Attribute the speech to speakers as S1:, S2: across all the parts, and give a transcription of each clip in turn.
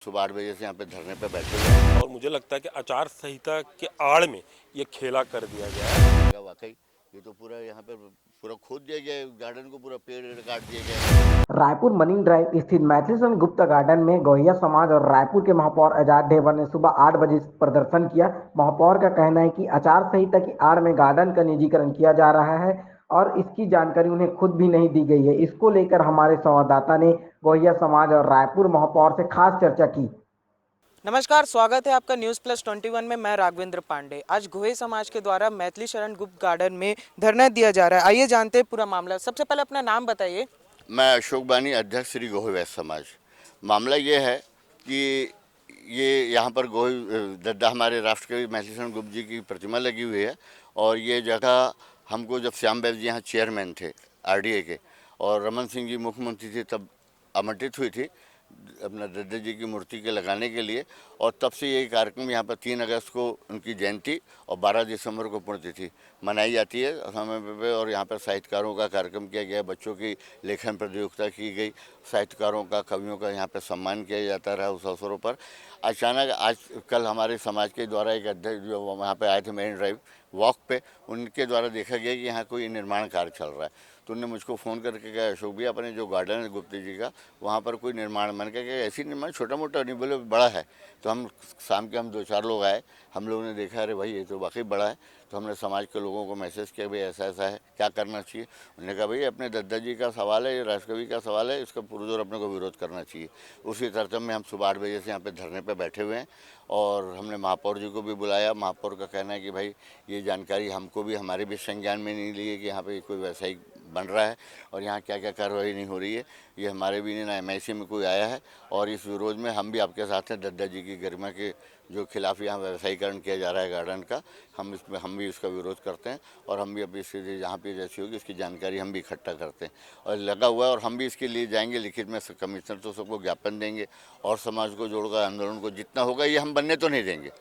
S1: सुबह 8 बजे से यहाँ पे धरने पे बैठे हुए हैं।
S2: और मुझे लगता है कि आचार संहिता के आड़ में ये खेला कर दिया गया है।
S1: वाकई ये तो पूरा यहाँ पे पूरा खोद दिया गया है, गार्डन को पूरा पेड़ काट दिए गए हैं।
S3: रायपुर मरीन ड्राइव स्थित मैथिलीशरण गुप्ता गार्डन में गौहिया समाज और रायपुर के महापौर आजाद ढेबर ने सुबह 8 बजे प्रदर्शन किया। महापौर का कहना है कि आचार संहिता की आड़ में गार्डन का निजीकरण किया जा रहा है और इसकी जानकारी उन्हें खुद भी नहीं दी गई है। इसको लेकर हमारे संवाददाता ने गौहिया समाज और रायपुर महापौर से खास चर्चा की।
S4: नमस्कार, स्वागत है आपका न्यूज़ प्लस 21 में। मैं राघवेंद्र पांडे। आज गोहे समाज के द्वारा मैथिली शरण गुप्त गार्डन में धरना दिया जा रहा है। आइए जानते हैं पूरा मामला। सबसे पहले अपना नाम बताइए।
S1: मैं अशोक बानी, अध्यक्ष श्री गोहे वैश्य समाज। मामला ये है कि ये यहाँ पर गोहे दद्दा हमारे राष्ट्रकवि मैथिलीशरण गुप्त जी की प्रतिमा लगी हुई है और ये जगह हमको जब श्याम बैल जी यहाँ चेयरमैन थे आरडीए के और रमन सिंह जी मुख्यमंत्री थे तब आवंटित हुई थी अपना दद्दा जी की मूर्ति के लगाने के लिए। और तब से ये कार्यक्रम यहाँ पर 3 अगस्त को उनकी जयंती और 12 दिसंबर को पुण्यतिथि मनाई जाती है समय पे। और यहाँ पर साहित्यकारों का कार्यक्रम किया गया, बच्चों की लेखन प्रतियोगिता की गई, साहित्यकारों का, कवियों का यहाँ पर सम्मान किया जाता रहा उस अवसरों पर। अचानक आज कल हमारे समाज के द्वारा एक अध्यक्ष जो वहाँ पर आए थे मेरिन ड्राइव वॉक पे, उनके द्वारा देखा गया कि यहाँ कोई निर्माण कार्य चल रहा है। तो उन्होंने मुझको फ़ोन करके कहा, अशोक भैया अपने जो गार्डन है गुप्ता जी का वहाँ पर कोई निर्माण, मैंने कहा कि ऐसी निर्माण छोटा मोटा नहीं, बोले बड़ा है। तो हम शाम के 2-4 लोग आए, हम लोगों ने देखा अरे भाई ये तो वाकई बड़ा है। तो हमने समाज के लोगों को मैसेज किया भाई ऐसा ऐसा है, क्या करना चाहिए। उन्होंने कहा भाई अपने दद्दा जी का सवाल है, ये राष्ट्रकवि का सवाल है, इसका पुरजोर अपने को विरोध करना चाहिए। उसी तरतब में हम सुबह 8 बजे से यहाँ पे धरने पे बैठे हुए हैं और हमने महापौर जी को भी बुलाया। महापौर का कहना है कि भाई ये जानकारी हमको भी, हमारे भी संज्ञान में नहीं ली है कि यहाँ पे कोई व्यावसायिक बन रहा है और यहाँ क्या क्या कार्रवाई नहीं हो रही है। ये हमारे भी नहीं, ना MIC में कोई आया है। और इस विरोध में हम भी आपके साथ हैं। दद्दा जी की गरिमा के जो खिलाफ यहाँ व्यवसायीकरण किया जा रहा है गार्डन का, हम भी इसका विरोध करते हैं और हम भी अपनी स्थिति जहाँ पे जैसी होगी इसकी जानकारी हम भी इकट्ठा करते हैं और लगा हुआ है। और हम भी इसके लिए जाएंगे लिखित में कमिश्नर तो सबको ज्ञापन देंगे और समाज को जोड़कर आंदोलन को जितना होगा ये हम बनने तो नहीं देंगे।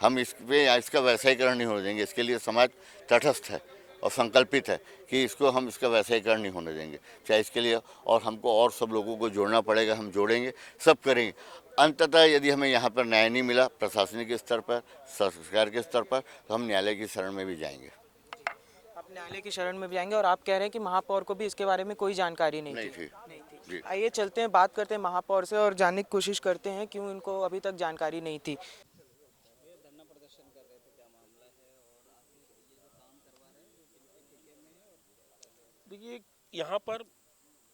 S1: हम इसका व्यवसायीकरण नहीं होने देंगे। इसके लिए समाज तटस्थ है और संकल्पित है कि इसका व्यवसायीकरण नहीं होने देंगे, चाहे इसके लिए और हमको और सब लोगों को जोड़ना पड़ेगा, हम जोड़ेंगे, सब करेंगे। अंततः यदि हमें यहाँ पर न्याय नहीं मिला प्रशासनिक स्तर पर, सरकार के स्तर पर, तो हम न्यायालय की शरण में भी जाएंगे।
S4: आप न्यायालय की शरण में भी जाएंगे और आप कह रहे हैं कि महापौर को भी इसके बारे में कोई जानकारी नहीं थी। आइए चलते हैं, बात करते हैं महापौर से और जानने की कोशिश करते हैं क्यों इनको अभी तक जानकारी नहीं थी।
S2: देखिए, यहाँ पर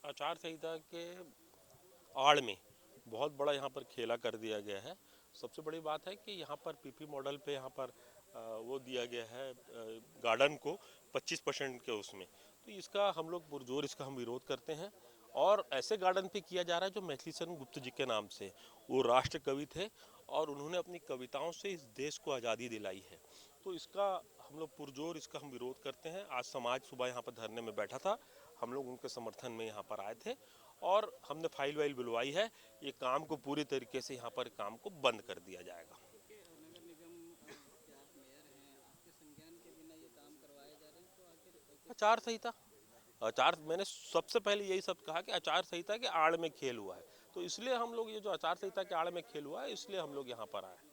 S2: आचार संहिता के आड़ में बहुत बड़ा यहाँ पर खेला कर दिया गया है। सबसे बड़ी बात है कि यहाँ पर PP मॉडल पे यहाँ पर वो दिया गया है गार्डन को 25% के उसमें। तो इसका हम लोग पुरजोर इसका हम विरोध करते हैं और ऐसे गार्डन पे किया जा रहा है जो मैथिलीशरण गुप्त जी के नाम से। वो राष्ट्र कवि थे और उन्होंने अपनी कविताओं से इस देश को आज़ादी दिलाई है। तो इसका हम लोग पुरजोर इसका हम विरोध करते हैं। आज समाज सुबह यहाँ पर धरने में बैठा था, हम लोग उनके समर्थन में यहाँ पर आए थे और हमने फाइल वाइल बुलवाई है। ये काम को पूरी तरीके से यहाँ पर काम को बंद कर दिया जाएगा। आचार संहिता, मैंने सबसे पहले यही सब कहा कि आचार संहिता के आड़ में खेल हुआ है, तो इसलिए हम लोग ये जो आचार संहिता के आड़ में खेल हुआ है इसलिए हम लोग यहाँ पर आए।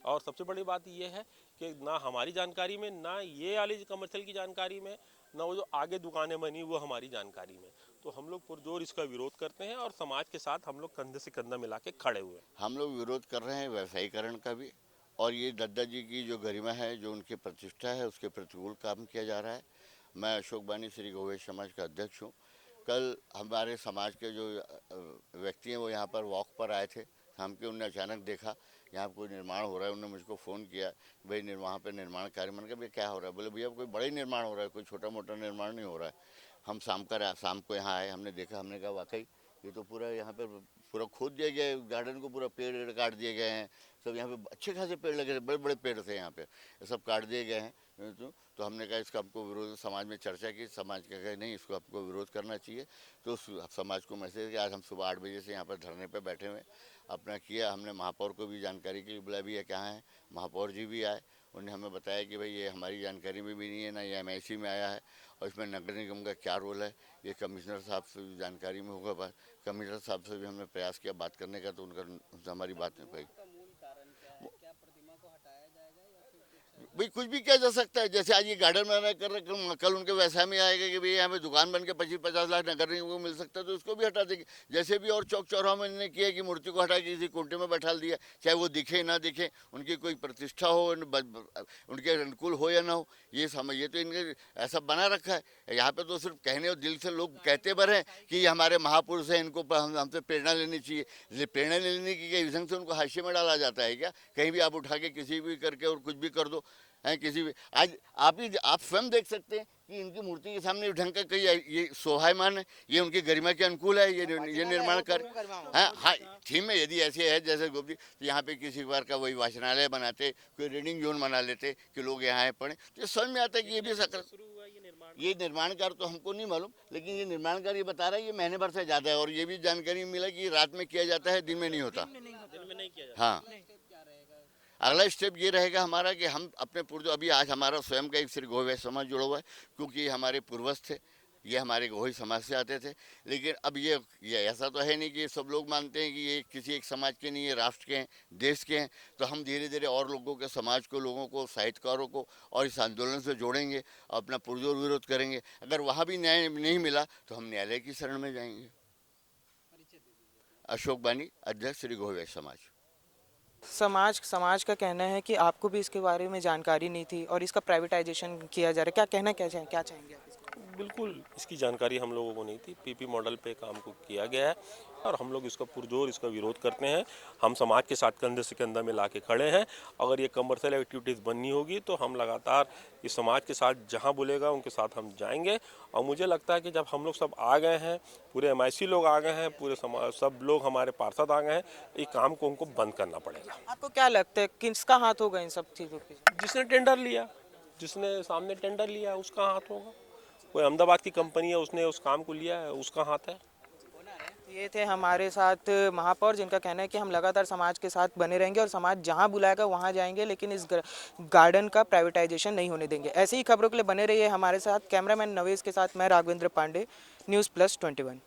S2: और सबसे बड़ी बात ये है कि ना हमारी जानकारी में, ना ये वाली कमर्शियल की जानकारी में, ना वो जो आगे दुकानें बनी वो हमारी जानकारी में। तो हम लोग पुरजोर इसका विरोध करते हैं और समाज के साथ हम लोग कंधे से कंधा मिला के खड़े हुए हैं।
S1: हम लोग विरोध कर रहे हैं व्यवसायीकरण का भी और ये दद्दा जी की जो गरिमा है, जो उनकी प्रतिष्ठा है, उसके प्रतिकूल काम किया जा रहा है। मैं अशोक बानी श्री गोहे समाज का अध्यक्ष हूँ। कल हमारे समाज के जो व्यक्ति हैं वो यहाँ पर वॉक पर आए थे शाम के। उन्होंने अचानक देखा यहाँ कोई निर्माण हो रहा है, उन्होंने मुझको फ़ोन किया भाई वहाँ पे निर्माण कार्य। मैंने कहा भैया क्या हो रहा है। बोले भैया कोई बड़ा ही निर्माण हो रहा है, कोई छोटा मोटा निर्माण नहीं हो रहा है। हम शाम को यहाँ आए, हमने देखा, हमने कहा वाकई ये तो पूरा यहाँ पे पूरा खोद दिया गया है, गार्डन को पूरा पेड़ काट दिए गए हैं। सब यहाँ पे अच्छे खासे पेड़ लगे थे, बड़े बड़े पेड़ थे यहाँ पे, ये सब काट दिए गए हैं। तो हमने कहा इसका हमको विरोध, समाज में चर्चा की, समाज का कहा नहीं इसको आपको विरोध करना चाहिए। तो समाज को मैसेज किया। आज हम सुबह 8 बजे से यहाँ पर धरने पे बैठे हुए हैं अपना किया। हमने महापौर को भी जानकारी के लिए बुलाया भी है, कहाँ है महापौर जी भी आए, उन्होंने हमें बताया कि भाई ये हमारी जानकारी में भी नहीं है, ना ये एमआईसी में आया है और इसमें नगर निगम का क्या रोल है ये कमिश्नर साहब से भी जानकारी में होगा। कमिश्नर साहब से भी हमने प्रयास किया बात करने का, तो उनसे हमारी बात नहीं पाई। भाई कुछ भी किया जा सकता है, जैसे आज ये गार्डन बना कर रहे, कल उनके व्यवसाय में आएगा कि भाई यहाँ पे दुकान बन के 25-50 लाख नगर निगम को मिल सकता है, तो उसको भी हटा देंगे। जैसे भी और चौक चौराहों में इन्होंने किया कि मूर्ति को हटा के किसी कोटे में बैठा दिया, चाहे वो दिखे ना दिखे, उनकी कोई प्रतिष्ठा हो, उनके अनुकूल हो या ना हो, ये तो इनके ऐसा बना रखा है। यहाँ पे तो सिर्फ कहने और दिल से लोग कहते भर हैं कि ये हमारे महापुरुष हैं, इनको हमसे प्रेरणा लेनी चाहिए। प्रेरणा लेने की ढंग से उनको हाशिए में डाला जाता है क्या? कहीं भी आप उठा के किसी भी करके और कुछ भी कर दो है किसी भी। आज आप स्वयं देख सकते हैं कि इनकी मूर्ति के सामने ढंग का कहीं ये शोभायमान है, ये उनकी गरिमा के अनुकूल है, ये निर्माण कार्य है। हाँ, थीम में यदि ऐसे है जैसे गोपी, तो यहाँ पे किसी बार का वही वाचनालय बनाते, कोई रीडिंग जोन बना लेते कि लोग यहाँ आए पढ़ें, तो समझ में आता है कि ये भी सकर ये निर्माण कार्य तो हमको नहीं मालूम, लेकिन ये निर्माण कार्य ये बता रहा है ये महीने भर से ज़्यादा है। और ये भी जानकारी मिला कि रात में किया जाता है, दिन में नहीं होता। हाँ, अगला स्टेप ये रहेगा हमारा कि हम अपने पूर्व, अभी आज हमारा स्वयं का एक श्री गोही वैश्य समाज जुड़ा हुआ है, क्योंकि हमारे पूर्वज थे, ये हमारे गोही समाज से आते थे। लेकिन अब ये ऐसा तो है नहीं कि सब लोग मानते हैं कि ये किसी एक समाज के नहीं, ये राष्ट्र के हैं, देश के हैं। तो हम धीरे धीरे और लोगों के, समाज को, लोगों को, साहित्यकारों को और इस आंदोलन से जोड़ेंगे, अपना पुरजोर विरोध करेंगे। अगर वहाँ भी न्याय नहीं मिला तो हम न्यायालय की शरण में जाएंगे। अशोक बानी, अध्यक्ष श्री गोही वैश्य समाज।
S4: समाज का कहना है कि आपको भी इसके बारे में जानकारी नहीं थी और इसका प्राइवेटाइजेशन किया जा रहा है, क्या चाहेंगे आप इसको?
S2: बिल्कुल, इसकी जानकारी हम लोगों को नहीं थी। पीपी मॉडल पे काम को किया गया है और हम लोग इसका पुरजोर इसका विरोध करते हैं। हम समाज के साथ कंधे से कंधा मिला के खड़े हैं। अगर ये कमर्शियल एक्टिविटीज़ बननी होगी तो हम लगातार इस समाज के साथ जहां बोलेगा उनके साथ हम जाएंगे। और मुझे लगता है कि जब हम लोग सब आ गए हैं, पूरे एमआईसी लोग आ गए हैं, पूरे समाज, सब लोग हमारे पार्षद आ गए हैं, ये काम को उनको बंद करना पड़ेगा।
S4: आपको क्या लगता है किसका हाथ होगा इन सब चीज़ों पे?
S2: जिसने टेंडर लिया, जिसने सामने टेंडर लिया उसका हाथ होगा। कोई अहमदाबाद की कंपनी है, उसने उस काम को लिया है, उसका हाथ है।
S4: ये थे हमारे साथ महापौर, जिनका कहना है कि हम लगातार समाज के साथ बने रहेंगे और समाज जहां बुलाएगा वहां जाएंगे, लेकिन इस गार्डन का प्राइवेटाइजेशन नहीं होने देंगे। ऐसी ही खबरों के लिए बने रहिए हमारे साथ। कैमरामैन नवेश के साथ मैं राघवेंद्र पांडे, न्यूज़ प्लस 21।